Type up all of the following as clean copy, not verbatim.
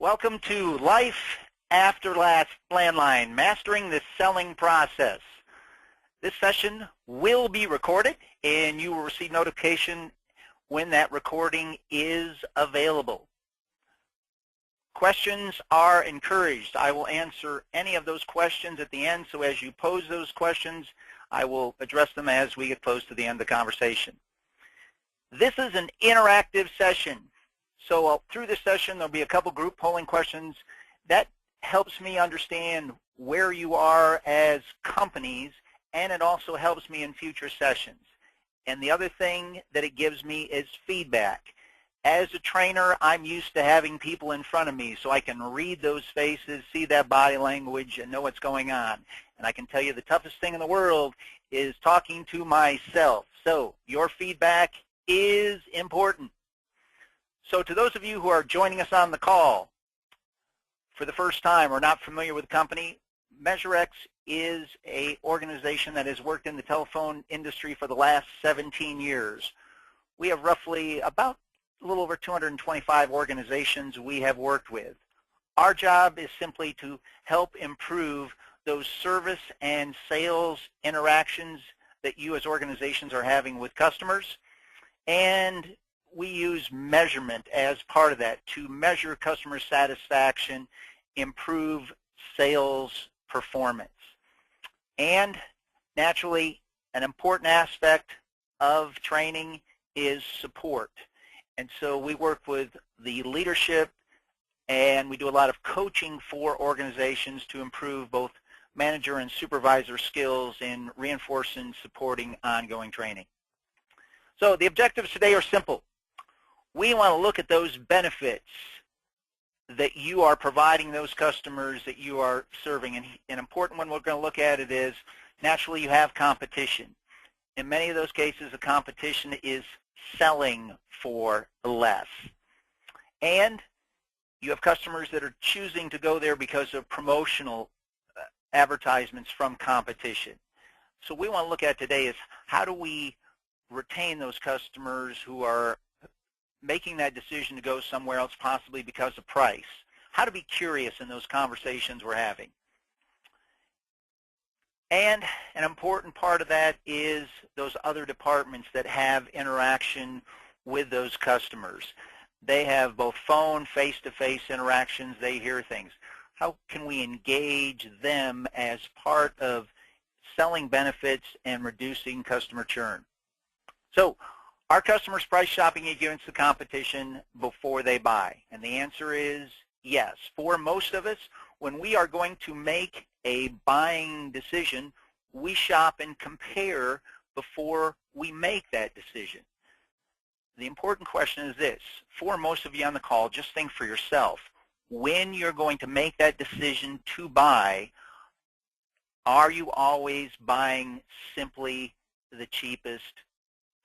Welcome to Life After Landline, Mastering the Selling Process. This session will be recorded, and you will receive notification when that recording is available. Questions are encouraged. I will answer any of those questions at the end, so as you pose those questions, I will address them as we get close to the end of the conversation. This is an interactive session. So through this session, there'll be a couple group polling questions. That helps me understand where you are as companies, and it also helps me in future sessions. And the other thing that it gives me is feedback. As a trainer, I'm used to having people in front of me so I can read those faces, see that body language, and know what's going on. And I can tell you the toughest thing in the world is talking to myself. So your feedback is important. So to those of you who are joining us on the call for the first time or not familiar with the company, MeasureX is an organization that has worked in the telephone industry for the last 17 years. We have roughly about a little over 225 organizations we have worked with. Our job is simply to help improve those service and sales interactions that you as organizations are having with customers, and we use measurement as part of that to measure customer satisfaction, improve sales performance. And naturally, an important aspect of training is support. And so we work with the leadership, and we do a lot of coaching for organizations to improve both manager and supervisor skills in reinforcing and supporting ongoing training. So the objectives today are simple. We want to look at those benefits that you are providing those customers that you are serving. And an important one we're going to look at it is, naturally, you have competition. In many of those cases, the competition is selling for less. And you have customers that are choosing to go there because of promotional advertisements from competition. So we want to look at today is how do we retain those customers who are making that decision to go somewhere else, possibly because of price. How to be curious in those conversations we're having. And an important part of that is those other departments that have interaction with those customers. They have both phone, face-to-face interactions. They hear things. How can we engage them as part of selling benefits and reducing customer churn? So, are customers price shopping against the competition before they buy? And the answer is yes. For most of us, when we are going to make a buying decision, we shop and compare before we make that decision. The important question is this. For most of you on the call, just think for yourself. When you're going to make that decision to buy, are you always buying simply the cheapest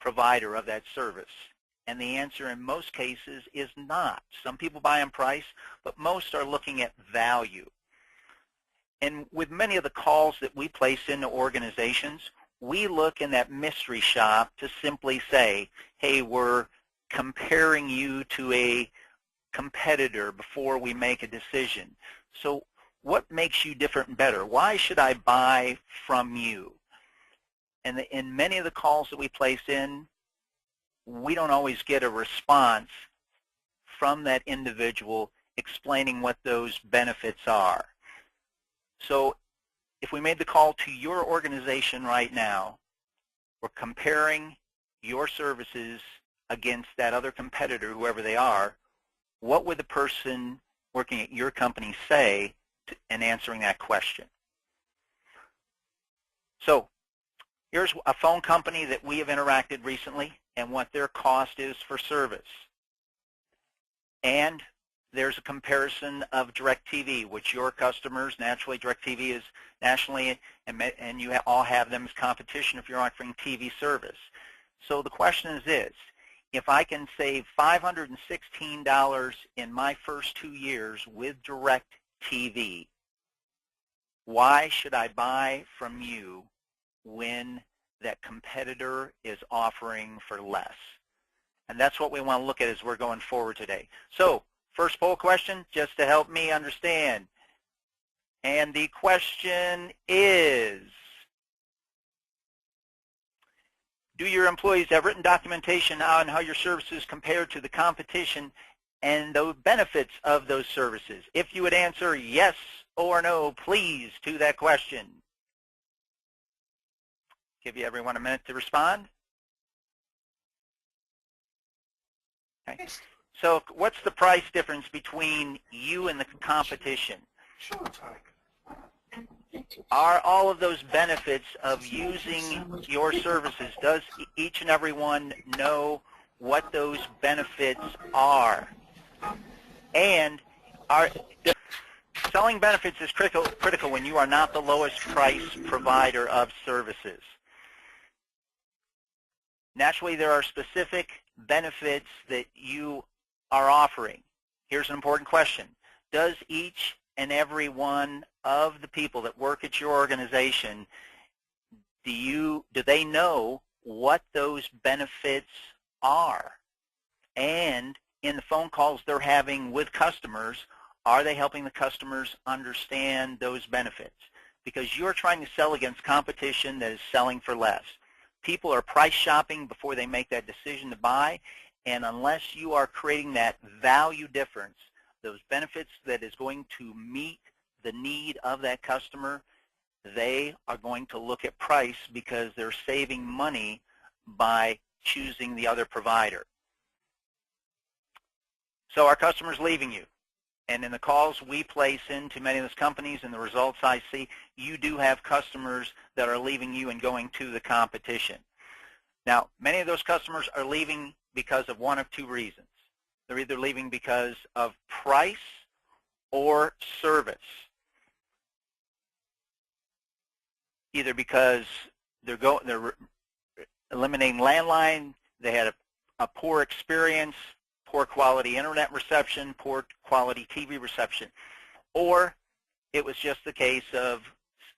provider of that service? And the answer in most cases is not. Some people buy on price, but most are looking at value. And with many of the calls that we place into organizations, we look in that mystery shop to simply say, hey, we're comparing you to a competitor before we make a decision. So what makes you different and better? Why should I buy from you? And in many of the calls that we place in, we don't always get a response from that individual explaining what those benefits are. So if we made the call to your organization right now, we're comparing your services against that other competitor, whoever they are, what would the person working at your company say in answering that question? So here's a phone company that we have interacted recently and what their cost is for service. And there's a comparison of DirecTV, which your customers, naturally DirecTV is nationally, and you all have them as competition if you're offering TV service. So the question is this. If I can save $516 in my first 2 years with DirecTV, why should I buy from you when that competitor is offering for less? And that's what we want to look at as we're going forward today. So First poll question, just to help me understand. And the question is, do your employees have written documentation on how your services compare to the competition and the benefits of those services? If you would answer yes or no, please, to that question. Give you everyone a minute to respond. Okay. So what's the price difference between you and the competition? Are all of those benefits of using your services, does each and every one know what those benefits are? And selling benefits is critical when you are not the lowest price provider of services. Naturally, there are specific benefits that you are offering. Here's an important question. Does each and every one of the people that work at your organization, do they know what those benefits are? And in the phone calls they're having with customers, are they helping the customers understand those benefits? Because you're trying to sell against competition that is selling for less. People are price shopping before they make that decision to buy, and unless you are creating that value difference, those benefits that is going to meet the need of that customer, they are going to look at price because they're saving money by choosing the other provider. So are customers leaving you? And in the calls we place into many of those companies and the results I see, you do have customers that are leaving you and going to the competition. Now, many of those customers are leaving because of one of two reasons. They're either leaving because of price or service. Either because they're eliminating landline, they had a poor experience, poor quality internet reception, poor quality TV reception, or it was just the case of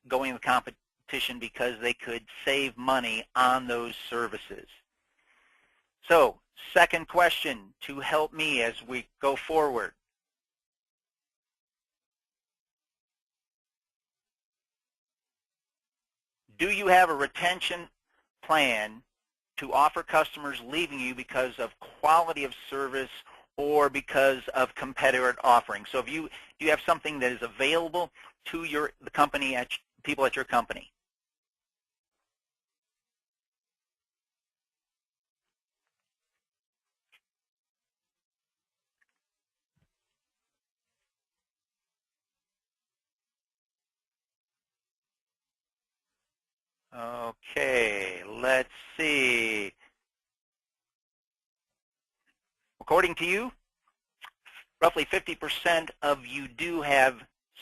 going to the competition because they could save money on those services. So, second question to help me as we go forward. Do you have a retention plan to offer customers leaving you because of quality of service or because of competitor offerings? So if you have something that is available to the company, people at your company. Okay, let's see. According to you, roughly 50% of you do have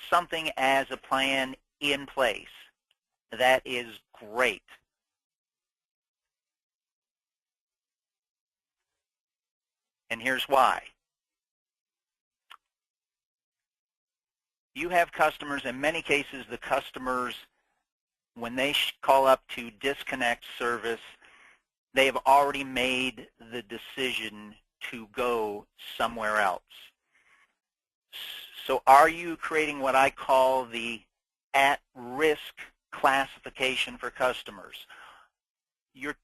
something as a plan in place. That is great. And here's why. You have customers, in many cases the customers, when they call up to disconnect service, they have already made the decision to go somewhere else. So are you creating what I call the at-risk classification for customers? Your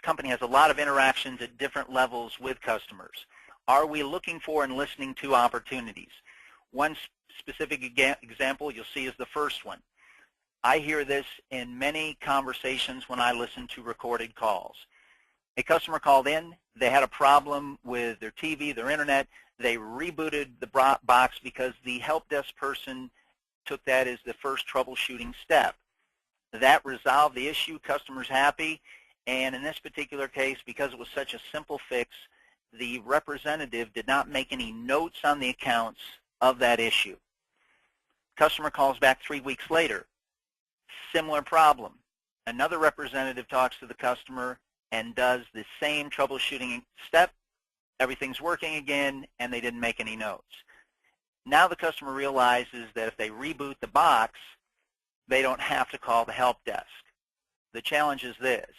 company has a lot of interactions at different levels with customers. Are we looking for and listening to opportunities? One specific example you'll see is the first one. I hear this in many conversations when I listen to recorded calls. A customer called in, they had a problem with their TV, their internet, they rebooted the box because the help desk person took that as the first troubleshooting step. That resolved the issue, customer's happy, and in this particular case, because it was such a simple fix, the representative did not make any notes on the accounts of that issue. Customer calls back 3 weeks later. Similar problem. Another representative talks to the customer and does the same troubleshooting step. Everything's working again, and they didn't make any notes. Now the customer realizes that if they reboot the box, they don't have to call the help desk. The challenge is this.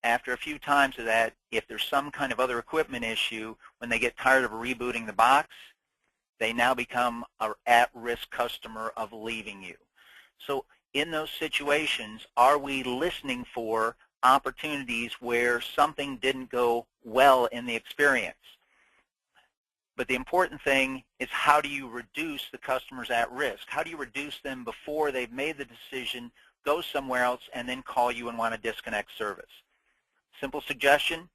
After a few times of that, if there's some kind of other equipment issue, when they get tired of rebooting the box, they now become an at-risk customer of leaving you. So in those situations, are we listening for opportunities where something didn't go well in the experience? But the important thing is, how do you reduce the customers at risk? How do you reduce them before they've made the decision, go somewhere else, and then call you and want to disconnect service? Simple suggestion: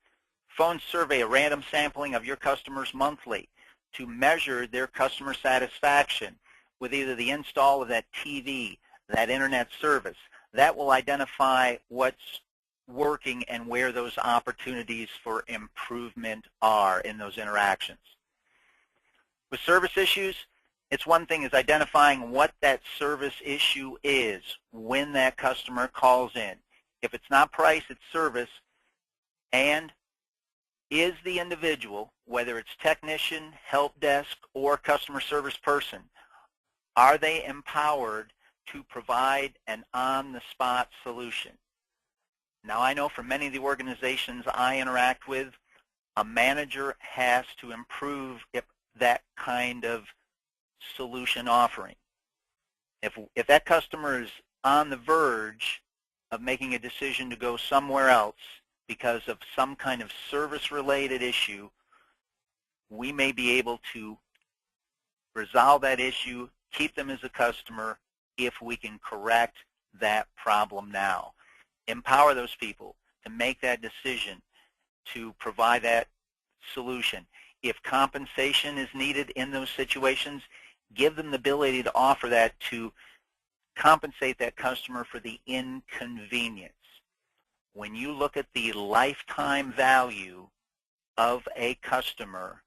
phone survey a random sampling of your customers monthly to measure their customer satisfaction with either the install of that TV, that internet service. That will identify what's working and where those opportunities for improvement are in those interactions. With service issues, it's one thing is identifying what that service issue is when that customer calls in. If it's not price, it's service. And is the individual, whether it's technician, help desk, or customer service person, are they empowered to provide an on-the-spot solution? Now, I know from many of the organizations I interact with, a manager has to improve that kind of solution offering. If that customer is on the verge of making a decision to go somewhere else because of some kind of service-related issue, we may be able to resolve that issue, keep them as a customer, if we can correct that problem now. Empower those people to make that decision, to provide that solution. If compensation is needed in those situations, give them the ability to offer that, to compensate that customer for the inconvenience. When you look at the lifetime value of a customer,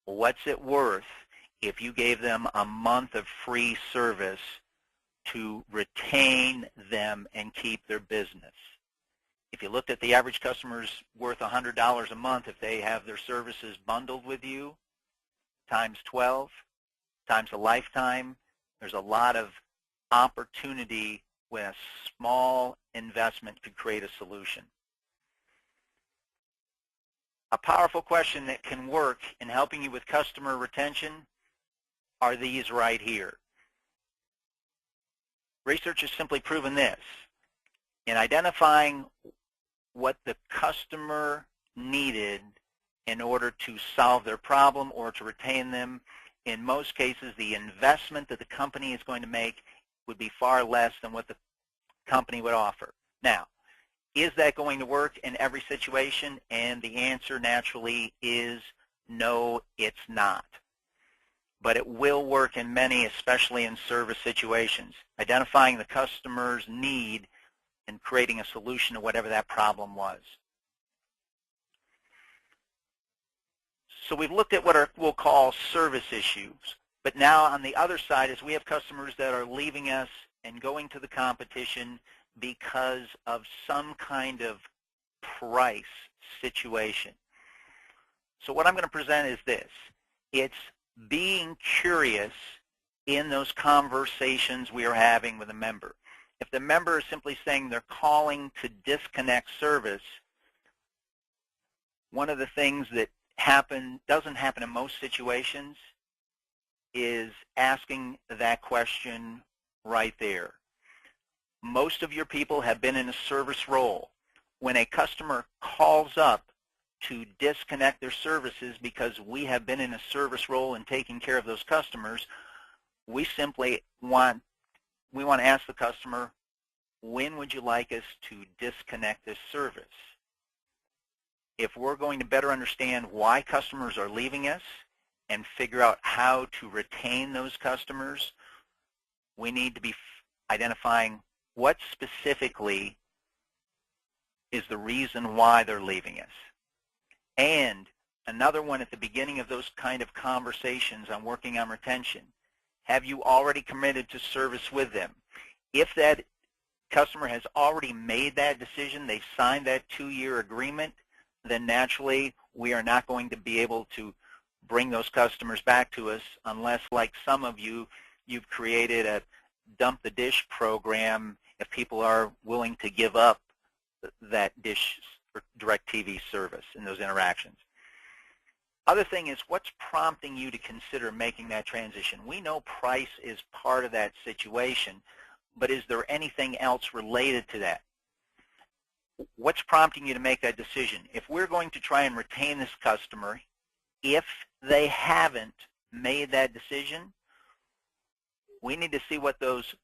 what's it worth if you gave them a month of free service to retain them and keep their business? If you looked at the average customer's worth $100 a month, if they have their services bundled with you, times 12, times a lifetime, there's a lot of opportunity when a small investment could create a solution. A powerful question that can work in helping you with customer retention are these right here. Research has simply proven this. In identifying what the customer needed in order to solve their problem or to retain them, in most cases the investment that the company is going to make would be far less than what the company would offer. Now, is that going to work in every situation? And the answer naturally is no, it's not. But it will work in many, especially in service situations. Identifying the customer's need and creating a solution to whatever that problem was. So we've looked at what we'll call service issues. But now on the other side is we have customers that are leaving us and going to the competition because of some kind of price situation. So what I'm going to present is this. It's being curious in those conversations we are having with a member. If the member is simply saying they're calling to disconnect service, one of the things that doesn't happen in most situations is asking that question right there. Most of your people have been in a service role. When a customer calls up to disconnect their services because we have been in a service role and taking care of those customers, we simply want to ask the customer, when would you like us to disconnect this service? If we're going to better understand why customers are leaving us and figure out how to retain those customers, we need to be identifying what specifically is the reason why they're leaving us. And another one at the beginning of those kind of conversations on working on retention, have you already committed to service with them? If that customer has already made that decision, they've signed that 2-year agreement, then naturally we are not going to be able to bring those customers back to us unless, like some of you, you've created a dump the dish program if people are willing to give up that dish for DirecTV service in those interactions. Other thing is, what's prompting you to consider making that transition? We know price is part of that situation, but is there anything else related to that? What's prompting you to make that decision? If we're going to try and retain this customer, if they haven't made that decision, we need to see what those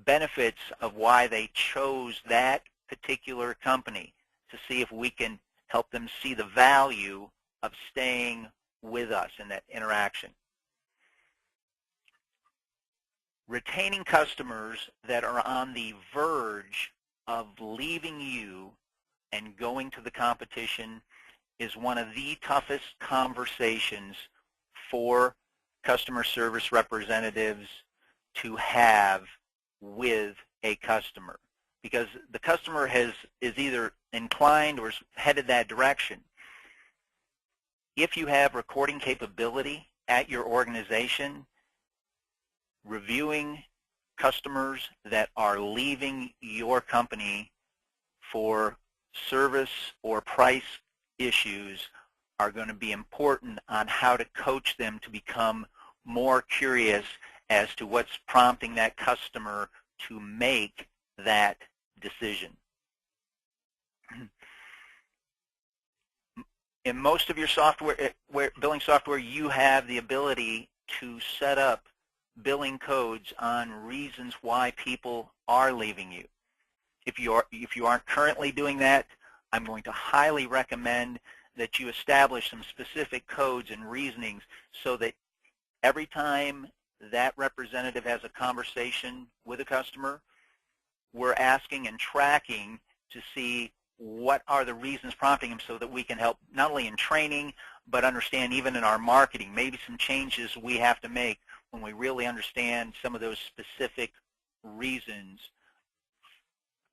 benefits of why they chose that particular company, to see if we can help them see the value of staying with us in that interaction. Retaining customers that are on the verge of leaving you and going to the competition is one of the toughest conversations for customer service representatives to have with a customer, because the customer is either inclined or is headed that direction. If you have recording capability at your organization, reviewing customers that are leaving your company for service or price issues are going to be important on how to coach them to become more curious as to what's prompting that customer to make that decision. In most of your software, billing software, you have the ability to set up billing codes on reasons why people are leaving you. If you aren't currently doing that, I'm going to highly recommend that you establish some specific codes and reasonings so that every time that representative has a conversation with a customer, we're asking and tracking to see what are the reasons prompting them, so that we can help not only in training but understand even in our marketing, maybe some changes we have to make when we really understand some of those specific reasons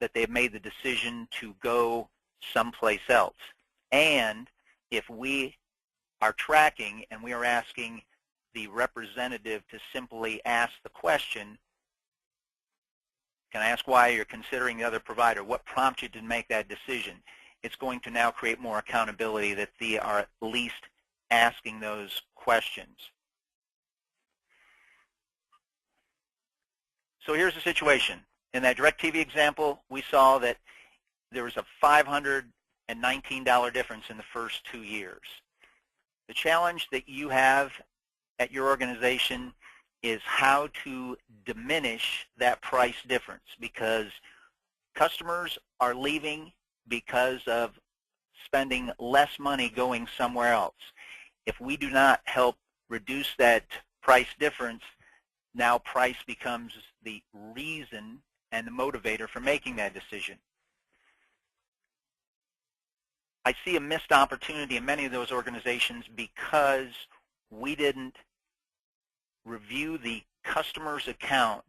that they've made the decision to go someplace else. And if we are tracking and we are asking the representative to simply ask the question, can I ask why you're considering the other provider? What prompted you to make that decision? It's going to now create more accountability that they are at least asking those questions. So here's the situation. In that DirecTV example, we saw that there was a $519 difference in the first 2 years. The challenge that you have at your organization is how to diminish that price difference, because customers are leaving because of spending less money going somewhere else. If we do not help reduce that price difference, now price becomes the reason and the motivator for making that decision. I see a missed opportunity in many of those organizations because we didn't review the customer's account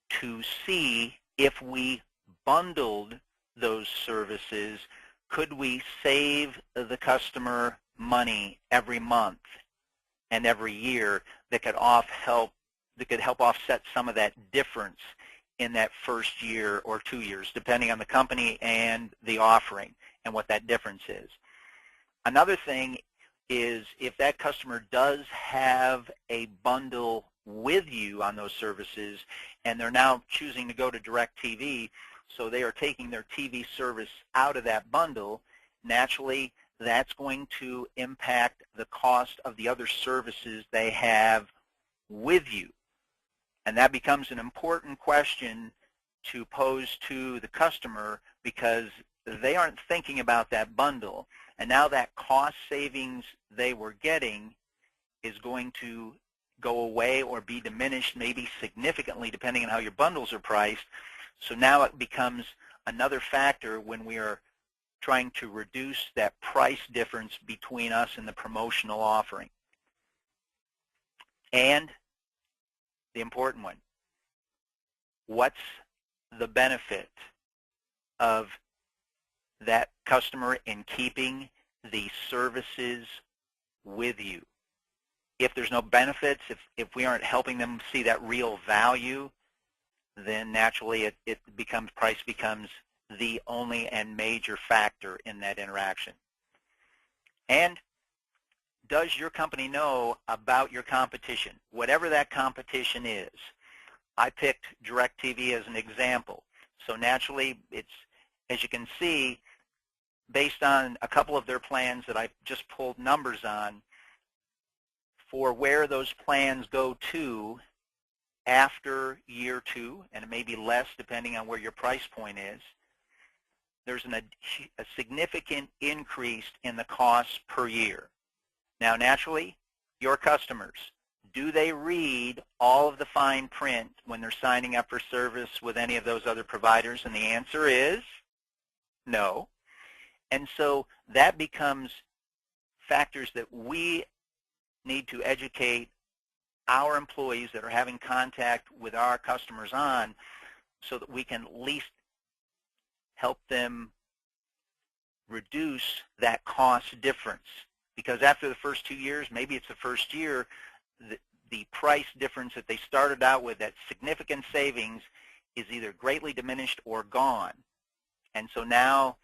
to see if we bundled those services, could we save the customer money every month and every year that could help offset some of that difference in that first year or 2 years, depending on the company and the offering and what that difference is. Another thing is, if that customer does have a bundle with you on those services and they're now choosing to go to DirecTV, so they are taking their TV service out of that bundle, naturally that's going to impact the cost of the other services they have with you. And that becomes an important question to pose to the customer, because they aren't thinking about that bundle. And now that cost savings they were getting is going to go away or be diminished, maybe significantly, depending on how your bundles are priced. So now it becomes another factor when we are trying to reduce that price difference between us and the promotional offering. And the important one, what's the benefit of that customer in keeping the services with you? If there's no benefits, if we aren't helping them see that real value, then naturally price becomes the only and major factor in that interaction. And does your company know about your competition, whatever that competition is? I picked DirecTV as an example. So naturally, it's, as you can see, based on a couple of their plans that I just pulled numbers on, for where those plans go to after year 2, and it may be less depending on where your price point is, there's a significant increase in the cost per year. Now, naturally, your customers, do they read all of the fine print when they're signing up for service with any of those other providers? And the answer is no. And so that becomes factors that we need to educate our employees that are having contact with our customers on, so that we can at least help them reduce that cost difference. Because after the first 2 years, maybe it's the first year, the price difference that they started out with, that significant savings, is either greatly diminished or gone. And so now,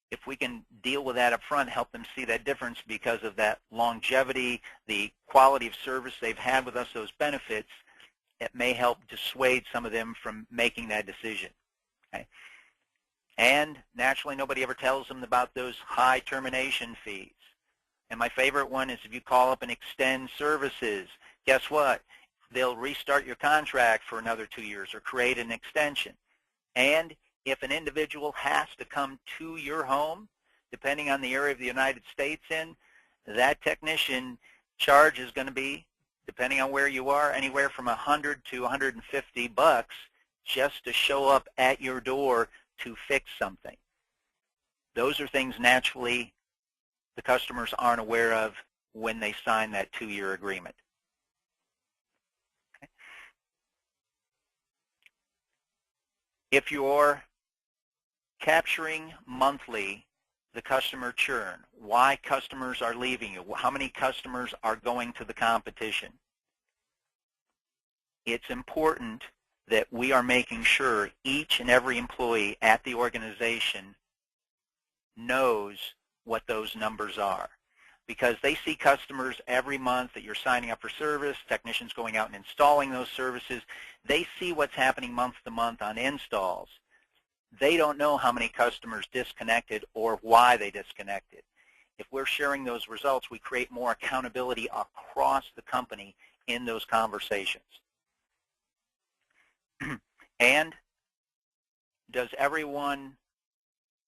if we can deal with that up front, help them see that difference because of that longevity, the quality of service they've had with us, those benefits, it may help dissuade some of them from making that decision. Okay? And naturally, nobody ever tells them about those high termination fees. And my favorite one is if you call up and extend services, guess what? They'll restart your contract for another 2 years or create an extension. And if an individual has to come to your home, depending on the area of the United States in, that technician charge is going to be, depending on where you are, anywhere from $100 to $150 just to show up at your door to fix something. Those are things naturally the customers aren't aware of when they sign that 2-year agreement. Okay. If you're capturing monthly the customer churn, why customers are leaving you, how many customers are going to the competition, it's important that we are making sure each and every employee at the organization knows what those numbers are, because they see customers every month that you're signing up for service, technicians going out and installing those services. They see what's happening month to month on installs. They don't know how many customers disconnected or why they disconnected. If we're sharing those results, we create more accountability across the company in those conversations. And does everyone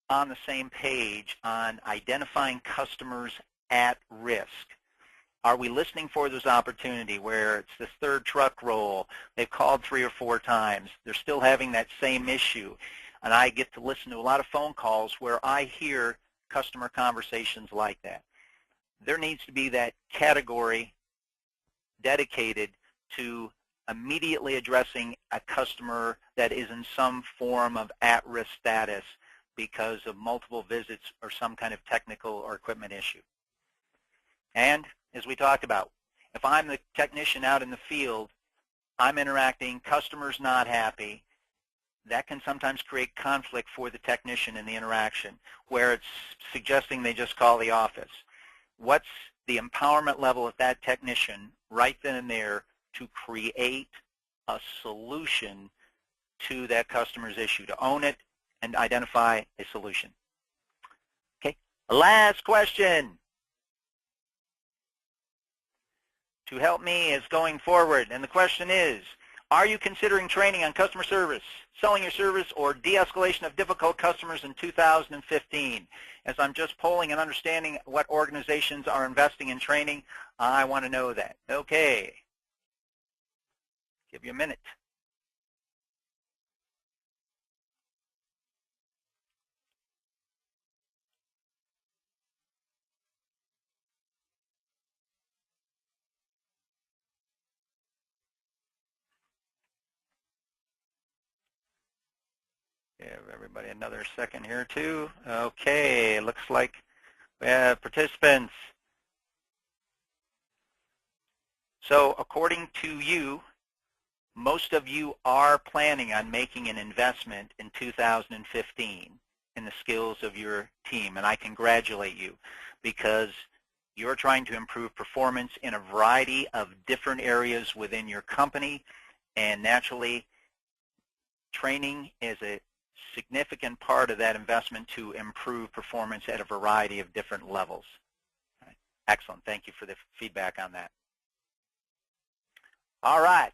on the same page on identifying customers at risk? Are we listening for those opportunity where it's this third truck roll, they've called 3 or 4 times, they're still having that same issue, and I get to listen to a lot of phone calls where I hear customer conversations like that. There needs to be that category dedicated to immediately addressing a customer that is in some form of at-risk status because of multiple visits or some kind of technical or equipment issue. And as we talked about, if I'm the technician out in the field, I'm interacting, customers not happy, that can sometimes create conflict for the technician in the interaction, where it's suggesting they just call the office. What's the empowerment level of that technician right then and there to create a solution to that customer's issue, to own it and identify a solution? Okay, last question to help me is going forward, and the question is, are you considering training on customer service, selling your service, or de-escalation of difficult customers in 2015? As I'm just polling and understanding what organizations are investing in training, I want to know that. Okay. Give you a minute. Give everybody another second here too. Okay, looks like we have participants. So according to you, most of you are planning on making an investment in 2015 in the skills of your team, and I congratulate you because you're trying to improve performance in a variety of different areas within your company, and naturally, training is a significant part of that investment to improve performance at a variety of different levels. Excellent. Thank you for the feedback on that. All right.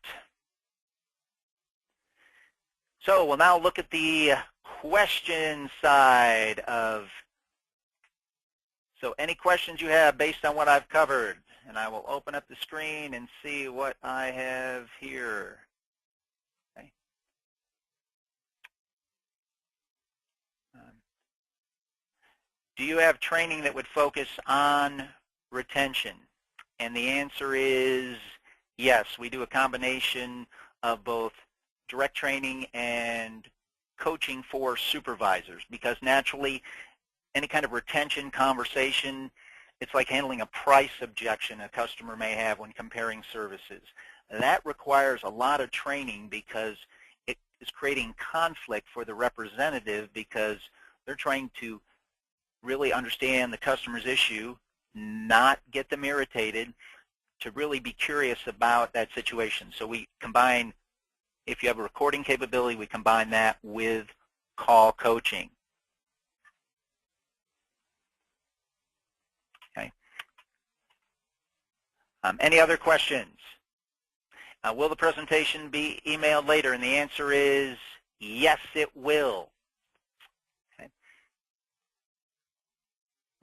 So we'll now look at the question side of, so any questions you have based on what I've covered, and I will open up the screen and see what I have here. Okay. Do you have training that would focus on retention? And the answer is yes. We do a combination of both direct training and coaching for supervisors, because naturally any kind of retention conversation, it's like handling a price objection a customer may have when comparing services. That requires a lot of training because it is creating conflict for the representative, because they're trying to really understand the customer's issue, not get them irritated, to really be curious about that situation. So we combine, if you have a recording capability, we combine that with call coaching. Okay. Any other questions? Will the presentation be emailed later? And the answer is yes, it will. Okay.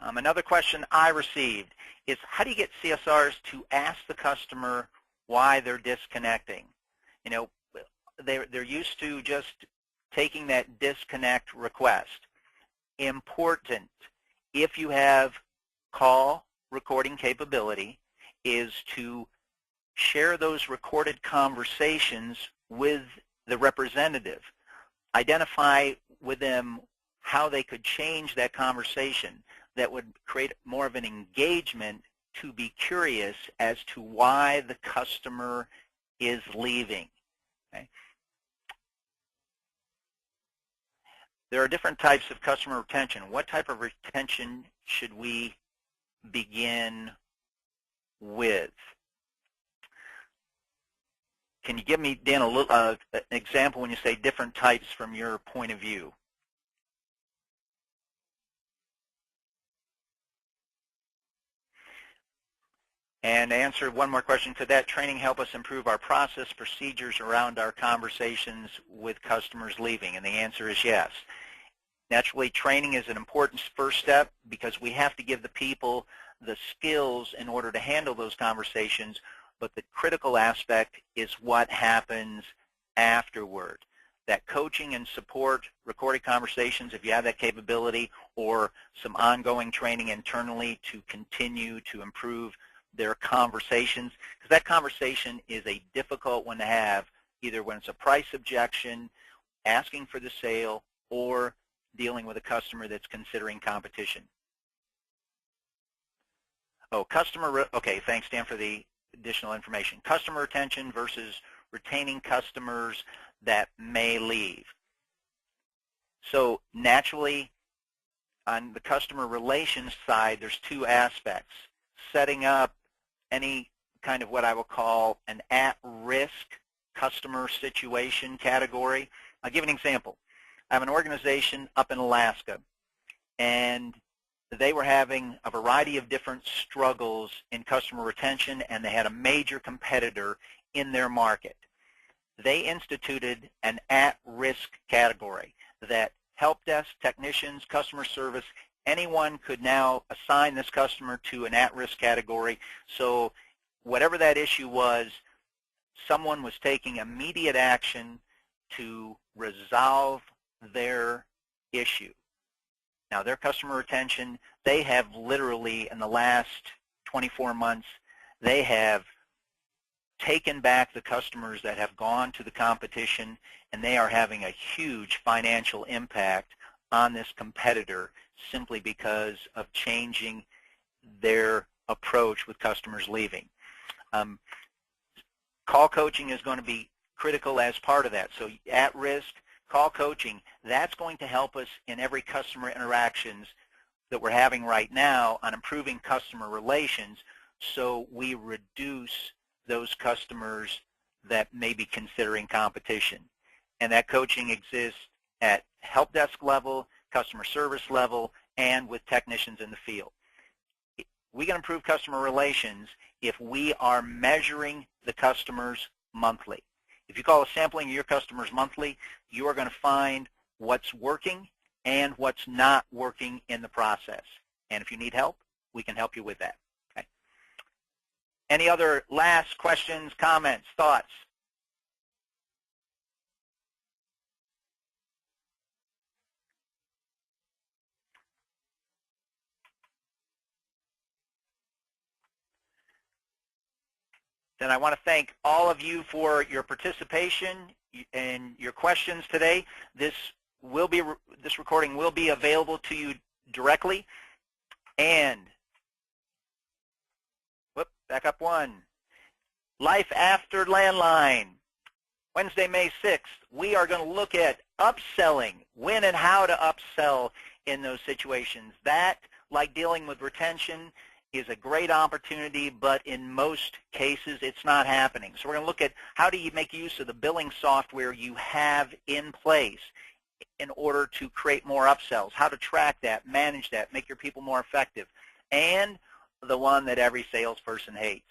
Another question I received is, how do you get CSRs to ask the customer why they're disconnecting? You know, they're used to just taking that disconnect request. Important, if you have call recording capability, is to share those recorded conversations with the representative. Identify with them how they could change that conversation that would create more of an engagement to be curious as to why the customer is leaving. Okay. There are different types of customer retention. What type of retention should we begin with? Can you give me, Dan, a little an example when you say different types from your point of view? And to answer one more question, could that training help us improve our process, procedures around our conversations with customers leaving? And the answer is yes. Naturally, training is an important first step because we have to give the people the skills in order to handle those conversations, but the critical aspect is what happens afterward. That coaching and support, recorded conversations, if you have that capability, or some ongoing training internally to continue to improve their conversations, because that conversation is a difficult one to have, either when it's a price objection, asking for the sale, or dealing with a customer that's considering competition. Oh, okay, thanks, Dan, for the additional information. Customer retention versus retaining customers that may leave. So naturally, on the customer relations side, there's two aspects. Setting up any kind of what I will call an at-risk customer situation category. I'll give an example. I have an organization up in Alaska, and they were having a variety of different struggles in customer retention, and they had a major competitor in their market. They instituted an at-risk category that help desk, technicians, customer service, anyone could now assign this customer to an at-risk category. So whatever that issue was, someone was taking immediate action to resolve their issue. Now, their customer retention, they have literally, in the last 24 months, they have taken back the customers that have gone to the competition, and they are having a huge financial impact on this competitor simply because of changing their approach with customers leaving. Call coaching is going to be critical as part of that. So at risk, call coaching, that's going to help us in every customer interactions that we're having right now on improving customer relations, so we reduce those customers that may be considering competition. And that coaching exists at help desk level, customer service level, and with technicians in the field. We can improve customer relations if we are measuring the customers monthly. If you call a sampling of your customers monthly, you are going to find what's working and what's not working in the process. And if you need help, we can help you with that. Okay. Any other last questions, comments, thoughts? Then I want to thank all of you for your participation and your questions today. This recording will be available to you directly. And back up one. Life After Landline, Wednesday, May 6th. We are going to look at upselling, when and how to upsell in those situations. That, like dealing with retention, is a great opportunity, but in most cases it's not happening. So we're going to look at how do you make use of the billing software you have in place in order to create more upsells, how to track that, manage that, make your people more effective. And the one that every salesperson hates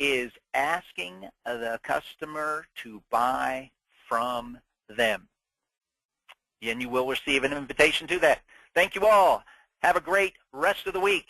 is asking the customer to buy from them. And you will receive an invitation to that. Thank you all. Have a great rest of the week.